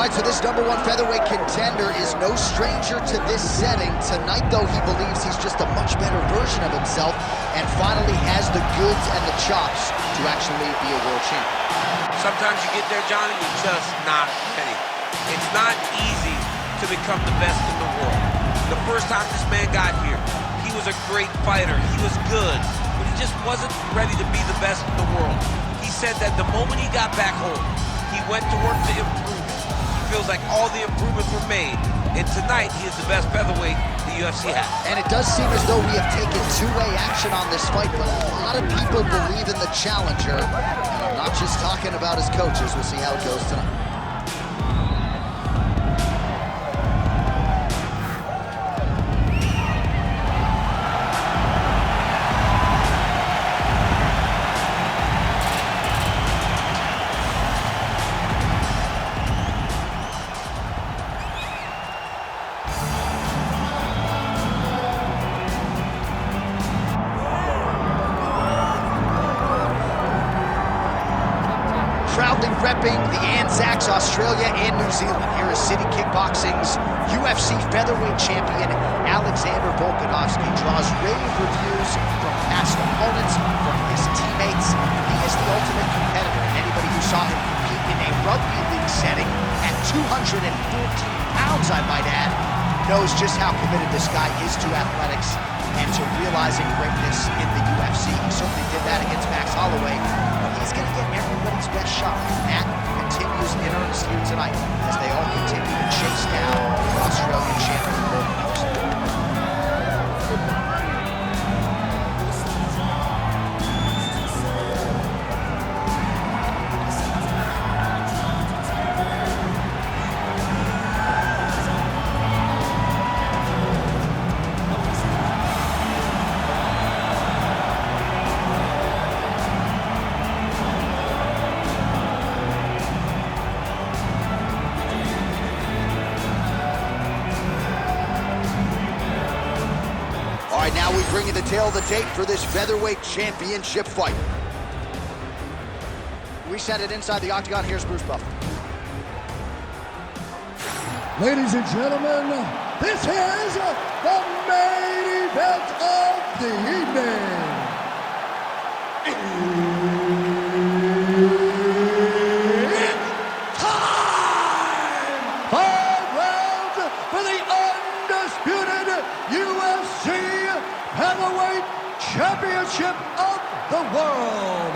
So this #1 featherweight contender is no stranger to this setting. Tonight, though, he believes he's just a much better version of himself and finally has the goods and the chops to actually be a world champion. Sometimes you get there, Johnny, you're just not ready. It's not easy to become the best in the world. The first time this man got here, he was a great fighter. He was good, but he just wasn't ready to be the best in the world. He said that the moment he got back home, he went to work to improve. Feels like all the improvements were made, and tonight he is the best featherweight the UFC has. And it does seem as though we have taken two-way action on this fight, but a lot of people believe in the challenger, and I'm not just talking about his coaches. We'll see how it goes tonight. Proudly repping the Anzacs, Australia and New Zealand. Here is City Kickboxing's UFC featherweight champion, Alexander Volkanovski, draws rave reviews from past opponents, from his teammates. He is the ultimate competitor, and anybody who saw him compete in a rugby league setting at 214 pounds, I might add, knows just how committed this guy is to athletics and to realizing greatness in the UFC. He certainly did that against Max Holloway, but he's going to get everybody's best shot. And that continues in earnest here tonight as they all continue to chase down the Australian champion Volkanovski. Now we bring you the tail of the tape for this featherweight championship fight. We send it inside the octagon. Here's Bruce Buffer. Ladies and gentlemen, this is the main event of the evening. It's time! 5 rounds for the undisputed UFC Heavyweight Championship of the world.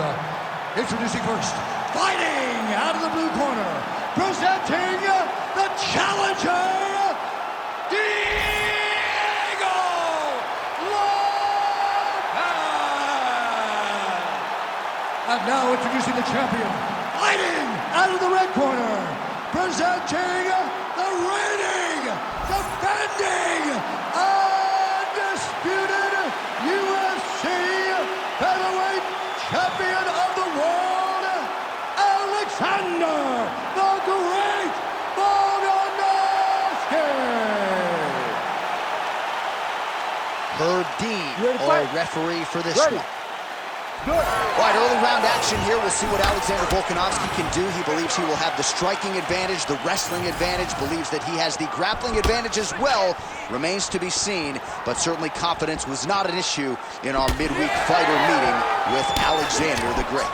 Introducing first, fighting out of the blue corner, presenting the challenger, Diego Lopes. And now introducing the champion, fighting out of the red corner, presenting the reigning, defending, undisputed UFC Featherweight Champion of the World, Alexander the Great Volkanovski. Herb Dean, our referee for this one. Good. All right, early round action here. We'll see what Alexander Volkanovski can do. He believes he will have the striking advantage, the wrestling advantage, believes that he has the grappling advantage as well. Remains to be seen, but certainly confidence was not an issue in our midweek fighter meeting with Alexander the Great.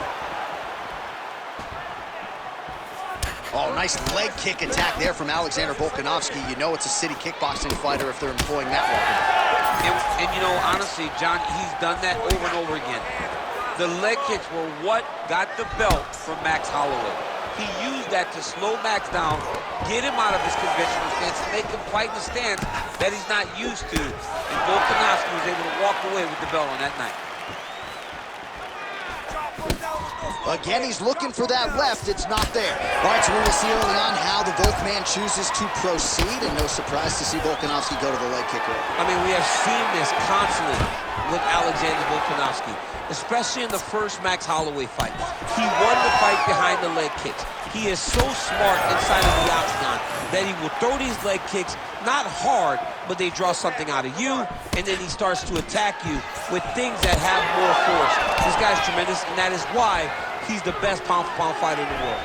Oh, nice leg kick attack there from Alexander Volkanovski. You know it's a city kickboxing fighter if they're employing that weapon. And you know, honestly, John, he's done that over and over again. The leg kicks were what got the belt from Max Holloway. He used that to slow Max down, get him out of his conventional stance, and make him fight in the stance that he's not used to. And Volkanovski was able to walk away with the belt on that night. Again, he's looking for that left. It's not there. All right, so we will see early on how the Volk man chooses to proceed, and no surprise to see Volkanovski go to the leg kick. I mean, we have seen this constantly with Alexander Volkanovski, especially in the first Max Holloway fight. He won the fight behind the leg kicks. He is so smart inside of the octagon that he will throw these leg kicks, not hard, but they draw something out of you, and then he starts to attack you with things that have more force. This guy's tremendous, and that is why he's the best pound-for-pound fighter in the world.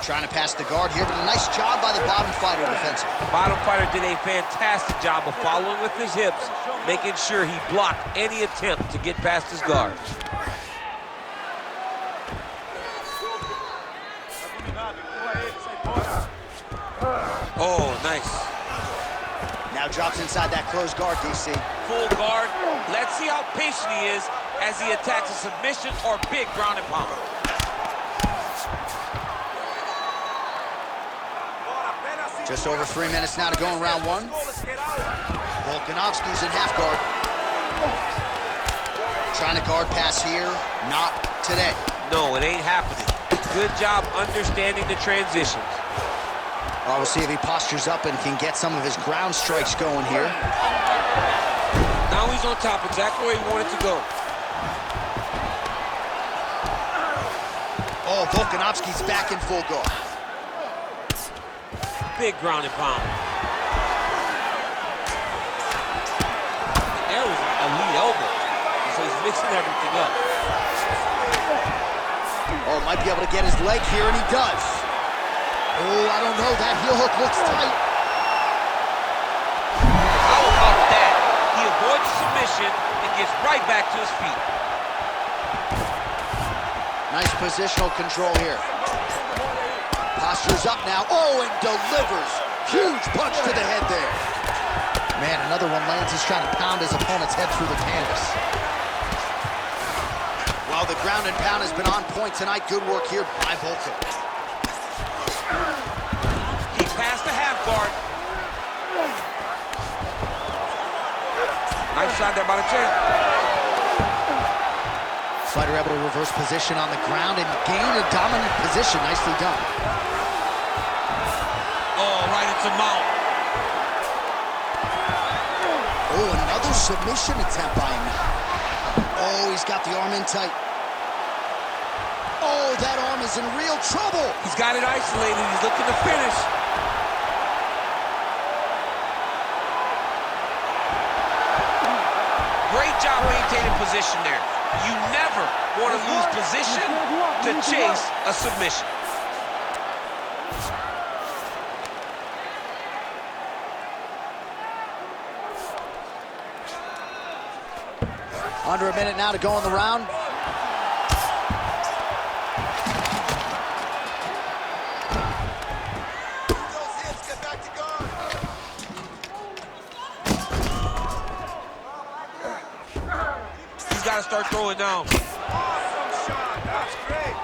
Trying to pass the guard here, but a nice job by the bottom fighter defensively. Bottom fighter did a fantastic job of following with his hips, making sure he blocked any attempt to get past his guard. Oh, nice. Now drops inside that closed guard, DC. Full guard. Let's see how patient he is as he attacks a submission or big ground and pound. Just over 3 minutes now to go in round one. Volkanovski's in half guard. Trying to guard pass here. Not today. No, it ain't happening. Good job understanding the transitions. We'll see if he postures up and can get some of his ground strikes going here. Now he's on top, exactly where he wanted to go. Oh, Volkanovski's back in full guard. Big ground and pound. There was a lead elbow, so he's mixing everything up. Oh, might be able to get his leg here, and he does. Oh, I don't know. That heel hook looks tight. How about that? He avoids the submission and gets right back to his feet. Nice positional control here. Postures up now. Oh, and delivers. Huge punch to the head there. Man, another one lands. He's trying to pound his opponent's head through the canvas. Well, the ground and pound has been on point tonight. Good work here by Volkan. He passed the half guard. Nice shot there by the champ. Fighter able to reverse position on the ground and gain a dominant position. Nicely done. Oh, right into mount. Oh, another submission attempt by him. Oh, he's got the arm in tight. Oh, that arm is in real trouble. He's got it isolated. He's looking to finish. Great job maintaining position there. You never want to lose position to chase a submission. Under a minute now to go in the round. He's got to start throwing down. Awesome shot. That's great.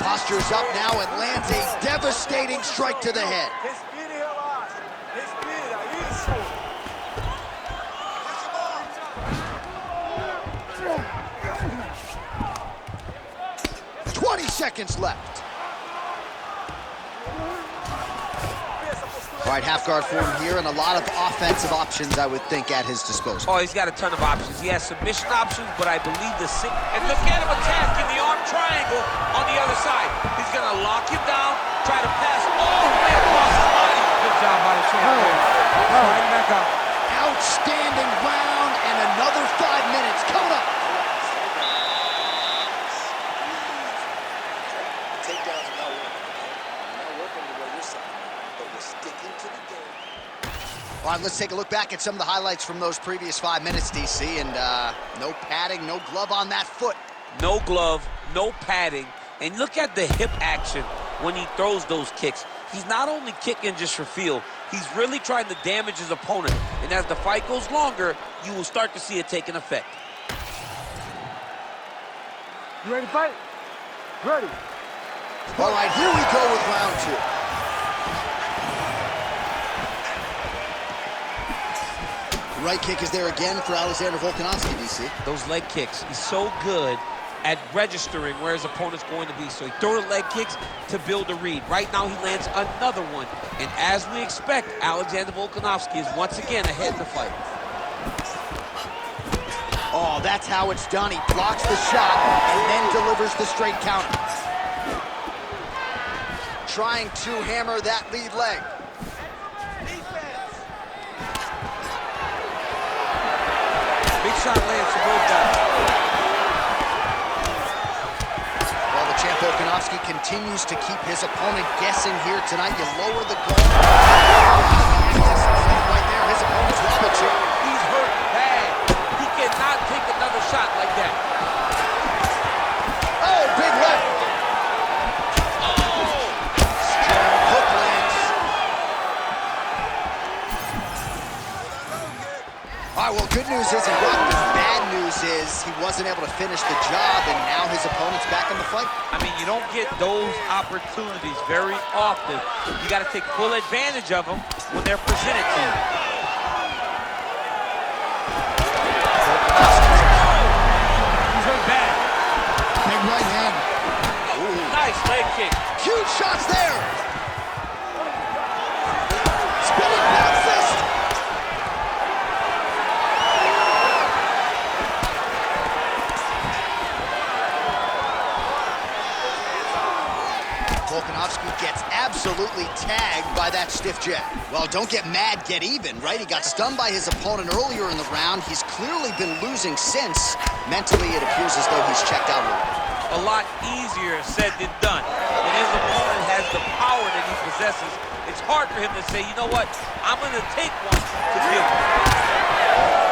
Postures up now and lands a devastating strike to the head. Respire e relaxa. Respira. Isso. 20 seconds left. All right, half guard for him here, and a lot of offensive options, I would think, at his disposal. Oh, he's got a ton of options. He has submission options, but I believe and look at him attacking the arm triangle on the other side. He's going to lock him down, try to pass all the way across his body. Good job by the champ. Right back up. Outstanding round, and another 5 minutes coming up. Takedowns are not working the way you're saying, but we're sticking to the game. All right, let's take a look back at some of the highlights from those previous 5 minutes, DC, and no padding, no glove on that foot. No glove, no padding, and look at the hip action when he throws those kicks. He's not only kicking just for feel, he's really trying to damage his opponent, and as the fight goes longer, you will start to see it take an effect. You ready to fight? Ready. All right, here we go with round two. Right kick is there again for Alexander Volkanovski, DC. Those leg kicks, he's so good at registering where his opponent's going to be. So he throws the leg kicks to build a read. Right now he lands another one. And as we expect, Alexander Volkanovski is once again ahead in the fight. Oh, that's how it's done. He blocks the shot and then delivers the straight counter. Trying to hammer that lead leg. Big shot lands for both guys. Well, the champ Volkanovski continues to keep his opponent guessing here tonight. You lower the goal. Right there, his opponent's wobbled too. He's hurt bad. He cannot take another shot like that. Oh, big left. Oh! Strong hook lands. All right, well, good news is he rocked him. Bad news is he wasn't able to finish the job, and now his opponent's back in the fight. I mean, you don't get those opportunities very often. You got to take full advantage of them when they're presented to you. He's hurt bad. Big right hand. Ooh. Nice leg kick. Huge shots there. Spinning back fist. Volkanovski gets absolutely tagged by that stiff jab. Well, don't get mad, get even, right? He got stunned by his opponent earlier in the round. He's clearly been losing since. Mentally, it appears as though he's checked out a little. A lot easier said than done. When his opponent has the power that he possesses, it's hard for him to say, you know what, I'm going to take one to deal with.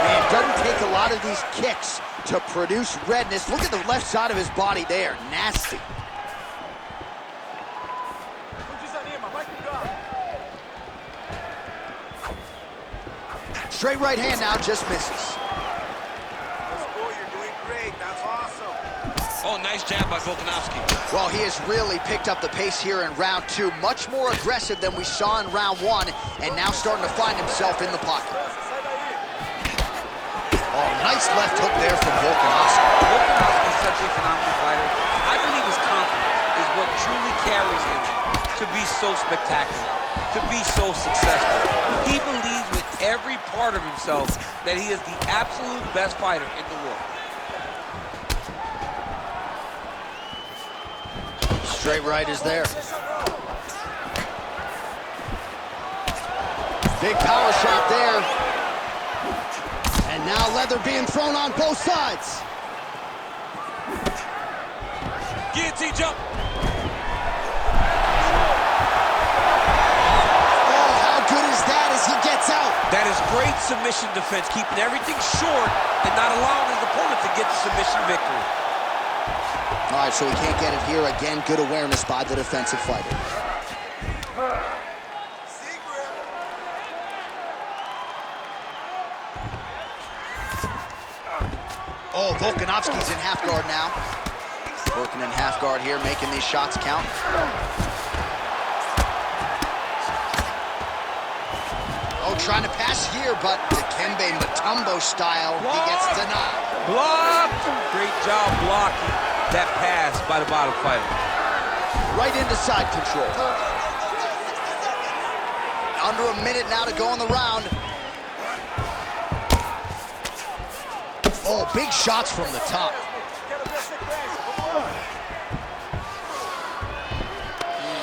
Man, it doesn't take a lot of these kicks to produce redness. Look at the left side of his body there. Nasty. Straight right hand now, just misses. That's cool, you're doing great. That's awesome. Oh, nice jab by Volkanovski. Well, he has really picked up the pace here in round two. Much more aggressive than we saw in round one, and now starting to find himself in the pocket. Oh, nice left hook there from Volkanovski. Volkanovski is such a phenomenal fighter. I believe his confidence is what truly carries him to be so spectacular, to be so successful. He believes with every part of himself that he is the absolute best fighter in the world. Straight right is there. Big power shot there. And now leather being thrown on both sides. Guillotine jump. Oh, how good is that as he gets out? That is great submission defense, keeping everything short and not allowing his opponent to get the submission victory. All right, so he can't get it here. Again, good awareness by the defensive fighter. Oh, Volkanovski's in half guard now. Working in half guard here, making these shots count. Oh, trying to pass here, but Dikembe Mutombo style, he gets denied. Blocked. Great job blocking that pass by the bottom fighter. Right into side control. Under a minute now to go in the round. Oh, big shots from the top.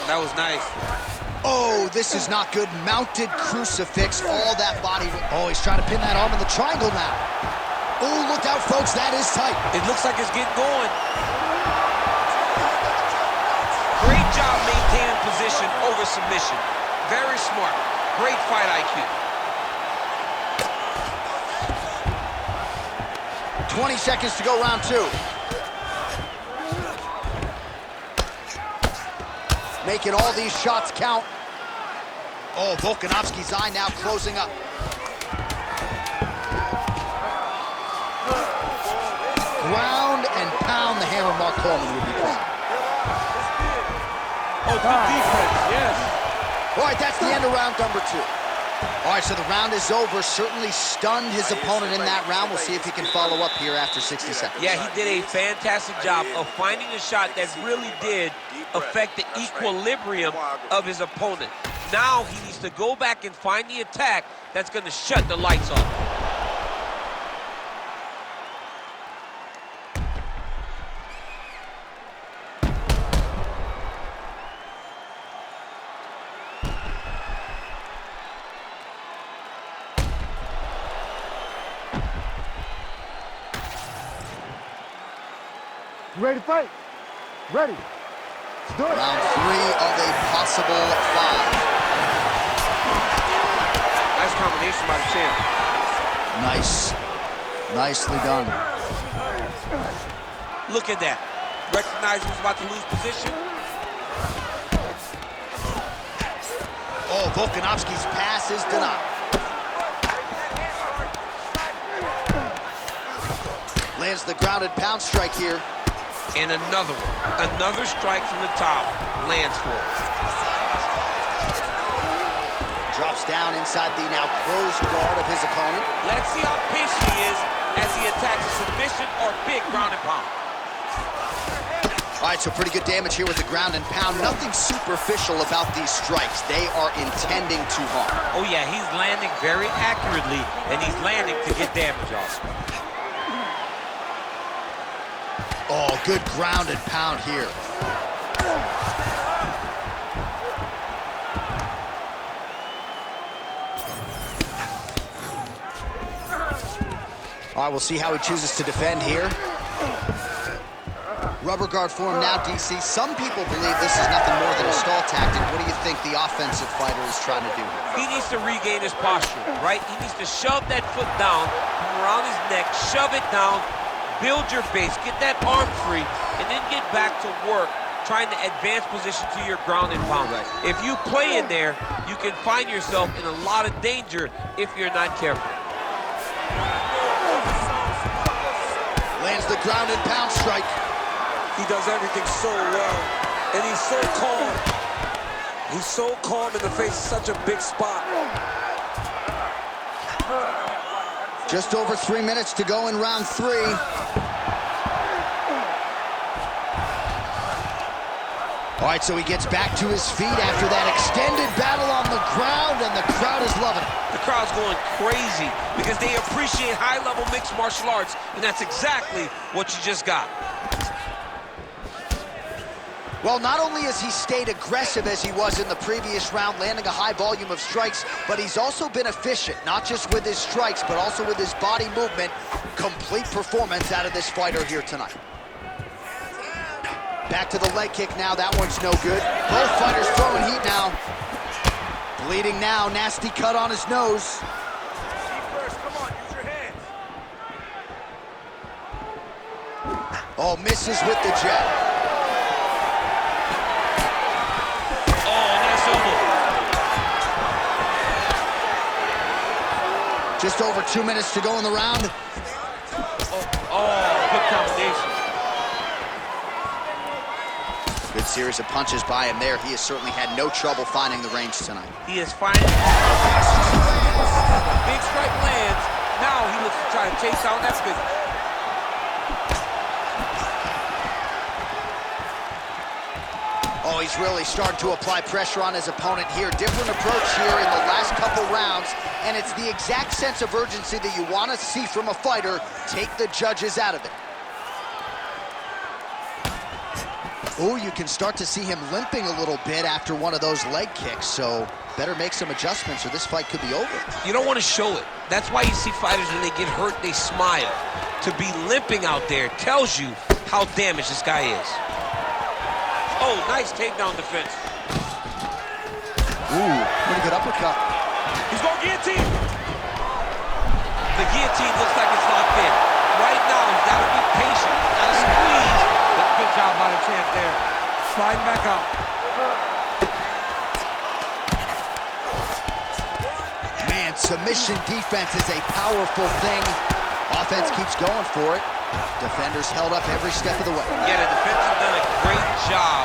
That was nice. Oh, this is not good. Mounted crucifix, all that body. Oh, he's trying to pin that arm in the triangle now. Oh, look out, folks, that is tight. It looks like it's getting going. Great job maintaining position over submission. Very smart. Great fight IQ. 20 seconds to go, round two. Making all these shots count. Oh, Volkanovski's eye now closing up. Ground and pound, the hammer Mark Coleman would be proud. Oh, good defense, yes. All right, that's the end of round number two. All right, so the round is over. Certainly stunned his opponent in that round. We'll see if he can follow up here after 60 seconds. Yeah, he did a fantastic job of finding a shot that really did affect the equilibrium of his opponent. Now he needs to go back and find the attack that's going to shut the lights off. You ready to fight? Ready. Let's do it. Round 3 of a possible 5. Nice combination by the champ. Nice. Nicely done. Look at that. Recognize he was about to lose position. Oh, Volkanovski's pass is denied. Lands the grounded pound strike here. And another one. Another strike from the top. Lands for it. Drops down inside the now closed guard of his opponent. Let's see how patient he is as he attacks a submission or big ground and pound. All right, so pretty good damage here with the ground and pound. Nothing superficial about these strikes. They are intending to harm. Oh yeah, he's landing very accurately, and he's landing to get damage off. Oh, good ground and pound here. All right, we'll see how he chooses to defend here. Rubber guard for him now, DC. Some people believe this is nothing more than a stall tactic. What do you think the offensive fighter is trying to do here? He needs to regain his posture, right? He needs to shove that foot down, come around his neck, shove it down, build your base, get that arm free, and then get back to work, trying to advance position to your ground and pound. Right. If you play in there, you can find yourself in a lot of danger if you're not careful. Lands the ground and pound strike. He does everything so well, and he's so calm. He's so calm in the face of such a big spot. Just over 3 minutes to go in round 3. All right, so he gets back to his feet after that extended battle on the ground, and the crowd is loving it. The crowd's going crazy because they appreciate high-level mixed martial arts, and that's exactly what you just got. Well, not only has he stayed aggressive as he was in the previous round, landing a high volume of strikes, but he's also been efficient, not just with his strikes, but also with his body movement. Complete performance out of this fighter here tonight. Back to the leg kick now. That one's no good. Both fighters throwing heat now. Bleeding now. Nasty cut on his nose. First, come on, use your hands. Oh, misses with the jab. Just over 2 minutes to go in the round. Good combination. Good series of punches by him there. He has certainly had no trouble finding the range tonight. He is finding big strike lands. Now he looks to try to chase down that big. Oh, he's really starting to apply pressure on his opponent here. Different approach here in the last couple rounds, and it's the exact sense of urgency that you want to see from a fighter. Take the judges out of it. Oh, you can start to see him limping a little bit after one of those leg kicks, so better make some adjustments or this fight could be over. You don't want to show it. That's why you see fighters, when they get hurt, they smile. To be limping out there tells you how damaged this guy is. Oh, nice takedown defense. Ooh, pretty good uppercut. He's going guillotine. The guillotine looks like it's locked in. Right now, he's got to be patient, got to squeeze. But good job by the champ there. Sliding back out. Man, submission defense is a powerful thing. Offense keeps going for it. Defenders held up every step of the way. Yeah, the defense has done a great job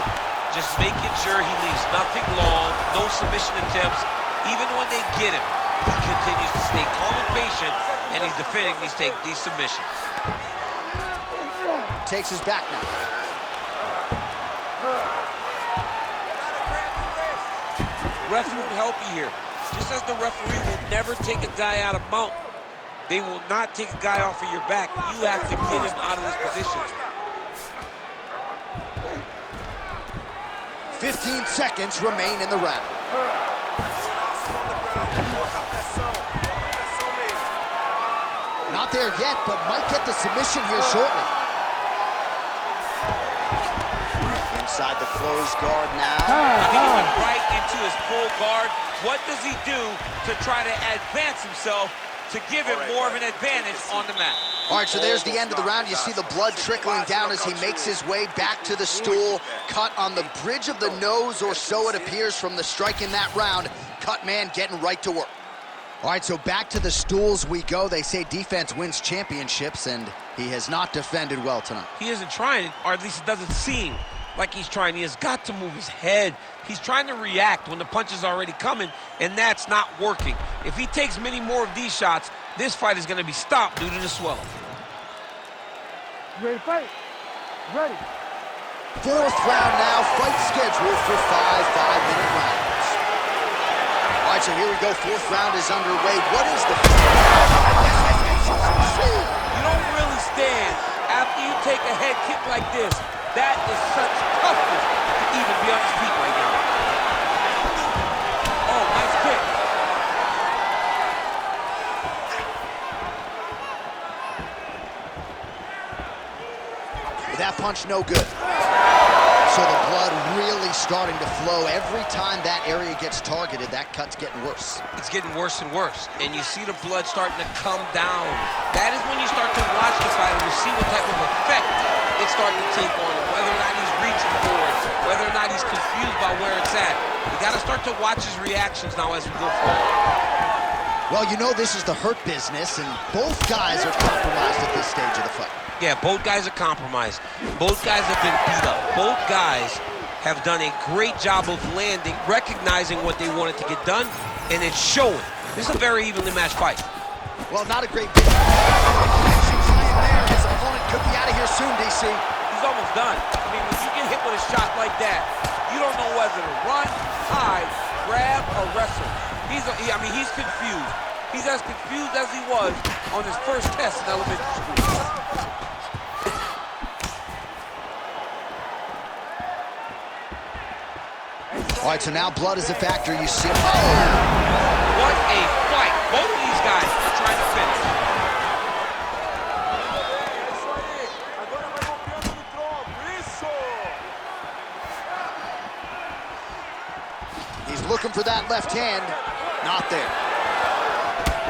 just making sure he leaves nothing long, no submission attempts. Even when they get him, He continues to stay calm and patient, and he's defending these submissions. Takes his back now. Referee will help you here. Just as the referee will never take a guy out of mount, they will not take a guy off of your back. You have to get him out of this position. 15 seconds remain in the round. Not there yet, but might get the submission here shortly. Inside the closed guard now. I think he went right into his full guard. What does he do to try to advance himself to give him more of an advantage on the mat? All right, so there's the end of the round. You see the blood trickling down as he makes his way back to the stool. Cut on the bridge of the nose, or so it appears from the strike in that round. Cut man getting right to work. All right, so back to the stools we go. They say defense wins championships, and he has not defended well tonight. He isn't trying, or at least it doesn't seem like he's trying. He has got to move his head. He's trying to react when the punch is already coming, and that's not working. If he takes many more of these shots, this fight is going to be stopped due to the swelling. Ready to fight? Ready. Fourth round now, fight scheduled for 5 5-minute rounds. All right, so here we go. Fourth round is underway. What is the... You don't really stand after you take a head kick like this. That is such toughness to even be on his feet right now. Oh, nice kick. That punch no good. So the blood really starting to flow. Every time that area gets targeted, that cut's getting worse. It's getting worse and worse, and you see the blood starting to come down. That is when you start to watch the fight and you see what type of effect it's starting to take on him, whether or not he's reaching for it, whether or not he's confused by where it's at. You got to start to watch his reactions now as we go forward. Well, you know this is the hurt business, and both guys are compromised at this stage of the fight. Yeah, both guys are compromised. Both guys have been beat up. Both guys have done a great job of landing, recognizing what they wanted to get done, and it's showing. This is a very evenly matched fight. Well, not a great big there. His opponent could be out of here soon, DC. He's almost done. I mean, when you get hit with a shot like that, you don't know whether to run, hide, grab, or wrestle. He's confused. He's as confused as he was on his first test in elementary school. All right, so now blood is a factor. You see. What a fight. Both of these guys are trying to finish. He's looking for that left hand. Not there.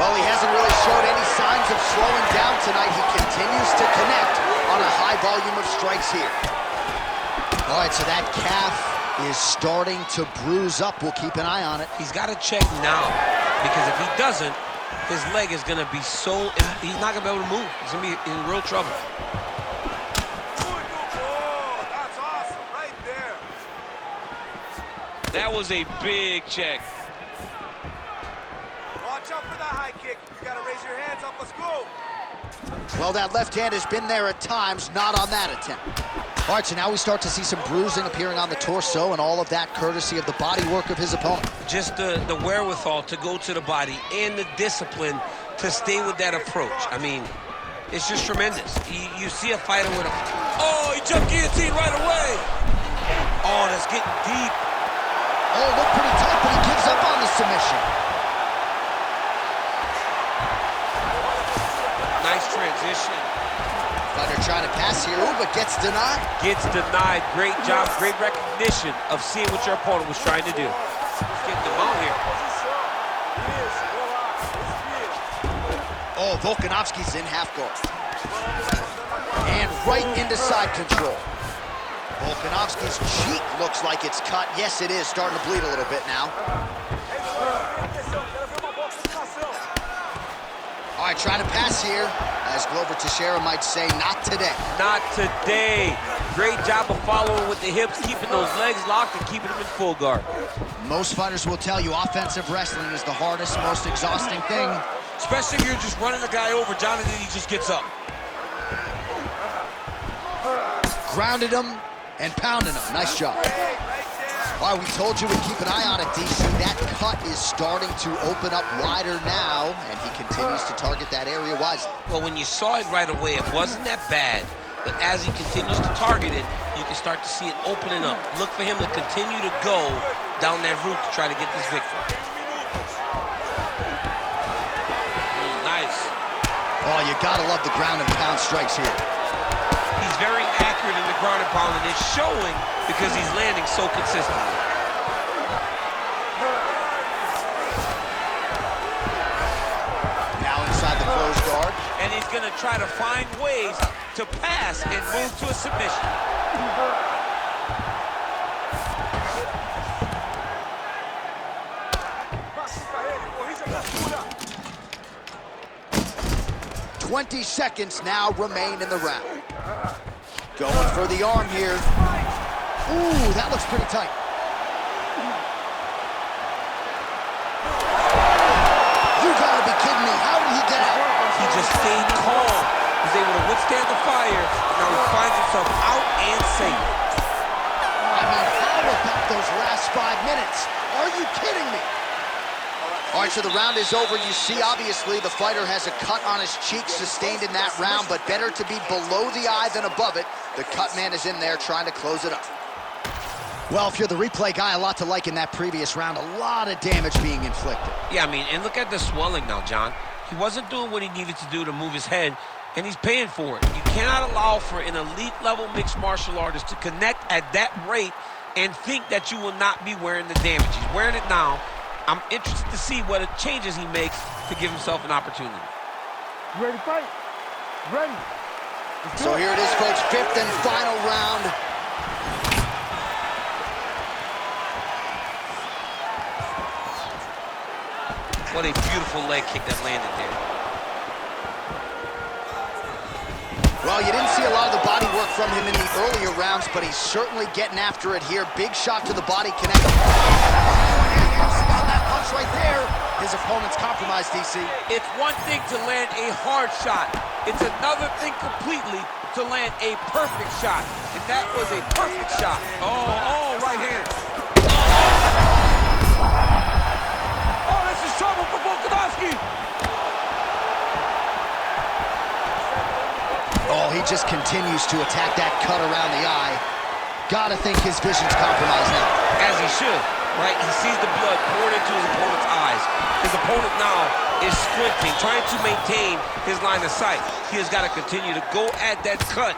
Well, he hasn't really showed any signs of slowing down tonight. He continues to connect on a high volume of strikes here. All right, so that calf is starting to bruise up. We'll keep an eye on it. He's got to check now, because if he doesn't, his leg is going to be so... He's not going to be able to move. He's going to be in real trouble. Oh, that's awesome, right there. That was a big check. Watch out for that high kick. You got to raise your hands up. Let's go. Well, that left hand has been there at times, not on that attempt. All right, so now we start to see some bruising appearing on the torso, and all of that courtesy of the body work of his opponent. Just the wherewithal to go to the body and the discipline to stay with that approach. I mean, it's just tremendous. You see a fighter with a... Oh, he jumped guillotine right away. Oh, that's getting deep. Oh, looked pretty tight, but he gives up on the submission. Nice transition. Fighter trying to pass here, ooh, but gets denied. Gets denied. Great job, great recognition of seeing what your opponent was trying to do. He's getting them out here. Oh, Volkanovski's in half guard. And right into side control. Volkanovski's cheek looks like it's cut. Yes, it is, starting to bleed a little bit now. All right, trying to pass here. As Glover Teixeira might say, not today. Not today. Great job of following with the hips, keeping those legs locked and keeping them in full guard. Most fighters will tell you offensive wrestling is the hardest, most exhausting thing. Especially if you're just running the guy over, John, and then he just gets up. Grounded him and pounded him. Nice job. All right, we told you we'd keep an eye on it, DC. That cut is starting to open up wider now, and he continues to target that area wisely. Well, when you saw it right away, it wasn't that bad. But as he continues to target it, you can start to see it opening up. Look for him to continue to go down that route to try to get this victory. Nice. Oh, you gotta love the ground and pound strikes here. He's very accurate in the ground and pound, and it's showing because he's landing so consistently. Now inside the closed guard. And he's going to try to find ways to pass and move to a submission. "20 seconds now remain in the round." Going for the arm here. Ooh, that looks pretty tight. You gotta be kidding me. How did he get out? He just stayed calm. He was able to withstand the fire. Now he finds himself out and safe. I mean, how about those last 5 minutes? Are you kidding me? All right, so the round is over. You see, obviously, the fighter has a cut on his cheek sustained in that round, but better to be below the eye than above it. The cut man is in there trying to close it up. Well, if you're the replay guy, a lot to like in that previous round. A lot of damage being inflicted. Yeah, I mean, and look at the swelling now, John. He wasn't doing what he needed to do to move his head, and he's paying for it. You cannot allow for an elite-level mixed martial artist to connect at that rate and think that you will not be wearing the damage. He's wearing it now. I'm interested to see what changes he makes to give himself an opportunity. You ready to fight? Ready. So here it is, folks, 5th and final round. What a beautiful leg kick that landed there. Well, you didn't see a lot of the body work from him in the earlier rounds, but he's certainly getting after it here. Big shot to the body, connect. On that punch right there, his opponent's compromised, DC. It's one thing to land a hard shot. It's another thing completely to land a perfect shot. And that was a perfect shot. Oh, right hand. Oh, this is trouble for Volkanovski. Oh, he just continues to attack that cut around the eye. Gotta think his vision's compromised now. As he should, right? He sees the blood poured into his opponent's eyes. His opponent now is squinting, trying to maintain his line of sight. He has got to continue to go at that cut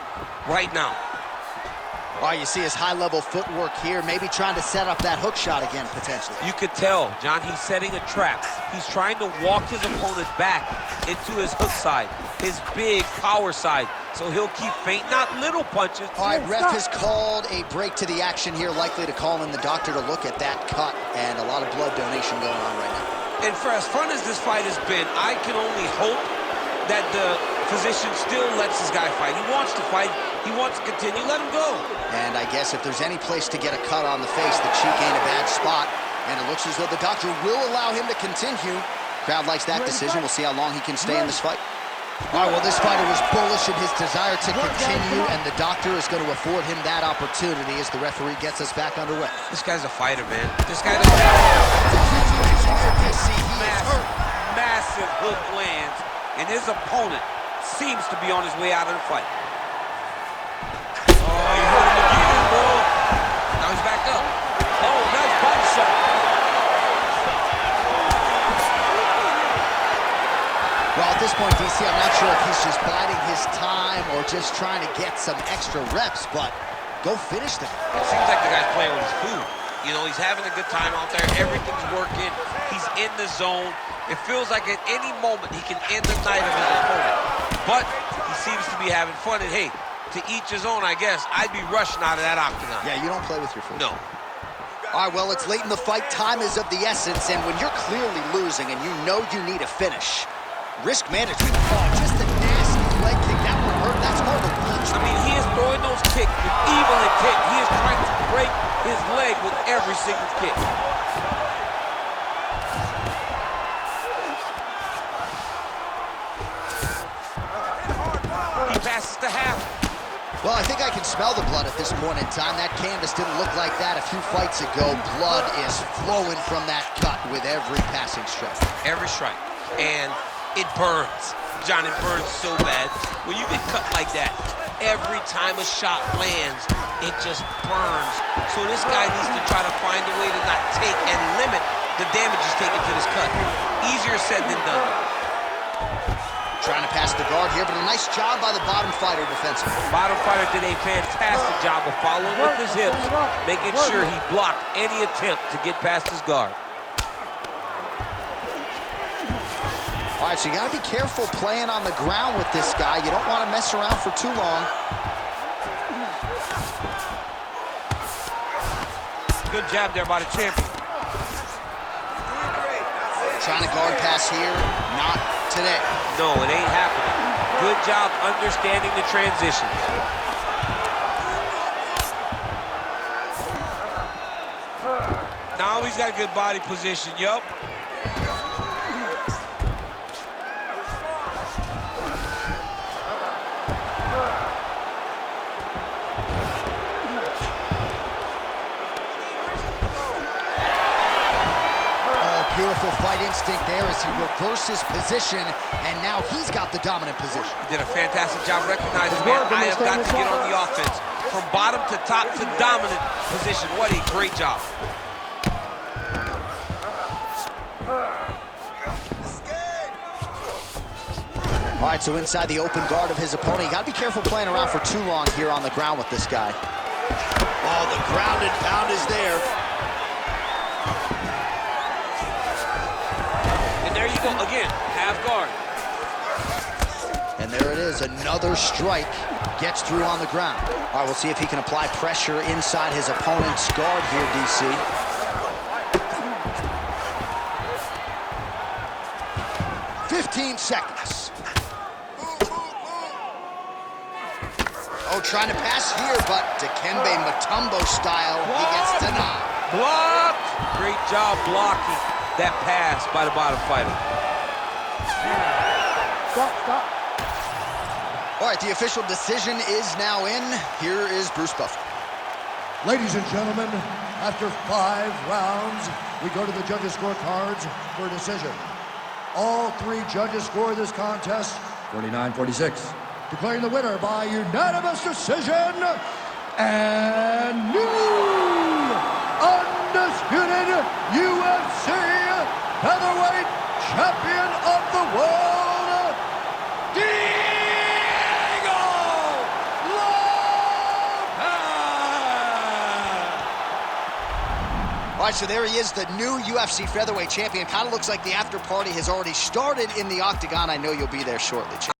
right now. All right, you see his high-level footwork here, maybe trying to set up that hook shot again, potentially. You could tell, John, he's setting a trap. He's trying to walk his opponent back into his hook side, his big power side, so he'll keep feint, not little punches. All right, ref has called a break to the action here, likely to call in the doctor to look at that cut, and a lot of blood donation going on right now. And for as fun as this fight has been, I can only hope that the physician still lets this guy fight. He wants to fight. He wants to continue. Let him go. And I guess if there's any place to get a cut on the face, the cheek ain't a bad spot. And it looks as though the doctor will allow him to continue. Crowd likes that decision. We'll see how long he can stay in this fight. All right, well, this fighter was bullish in his desire to continue, and the doctor is going to afford him that opportunity as the referee gets us back underway. This guy's a fighter, man. This guy doesn't Massive hook lands, and his opponent seems to be on his way out of the fight. Oh, you hurt him again, bro. Now he's back up. Oh, nice body shot. Well, at this point, DC, I'm not sure if he's just biding his time or just trying to get some extra reps, but go finish them. It seems like the guy's playing with his food. You know, he's having a good time out there. Everything's working. He's in the zone. It feels like at any moment he can end the night of his opponent. But he seems to be having fun. And hey, to each his own, I guess. I'd be rushing out of that octagon. Yeah, you don't play with your food. No. All right, well, it's late in the fight. Time is of the essence, and when you're clearly losing and you know you need a finish, risk management. Oh, just a nasty leg kick. That one hurt. That's hard to watch. I mean, he is throwing those kicks with evil intent. He is trying to break his leg with every single kick. He passes to half. Well, I think I can smell the blood at this point in time. That canvas didn't look like that a few fights ago. Blood is flowing from that cut with every passing strike. Every strike. And it burns. John, it burns so bad. When you get cut like that, every time a shot lands, it just burns. So this guy needs to try to find a way to not take and limit the damages taken to this cut. Easier said than done. Trying to pass the guard here, but a nice job by the bottom fighter defensively. Bottom fighter did a fantastic job of following with his hips, making sure he blocked any attempt to get past his guard. All right, so you got to be careful playing on the ground with this guy. You don't want to mess around for too long. Good jab there by the champion. Trying to guard pass here, not today. No, it ain't happening. Good job understanding the transitions. Now he's got a good body position, yup. Beautiful fight instinct there as he reverses position, and now he's got the dominant position. He did a fantastic job recognizing, man, I have got to get on the offense. From bottom to top to dominant position. What a great job. All right, so inside the open guard of his opponent. You got to be careful playing around for too long here on the ground with this guy. Oh, the ground and pound is there. There you go, again, half guard. And there it is, another strike gets through on the ground. All right, we'll see if he can apply pressure inside his opponent's guard here, DC. "15 seconds. Oh, trying to pass here, but Dikembe Mutombo style, he gets denied. Blocked! Great job blocking that pass by the bottom fighter. Stop. All right, the official decision is now in. Here is Bruce Buffer. Ladies and gentlemen, after 5 rounds, we go to the judges' scorecards for a decision. All 3 judges score this contest 49-46. Declaring the winner by unanimous decision, and new undisputed UFC featherweight champion of the world, Diego Lopes! All right, so there he is, the new UFC featherweight champion. Kind of looks like the after party has already started in the octagon. I know you'll be there shortly, champ.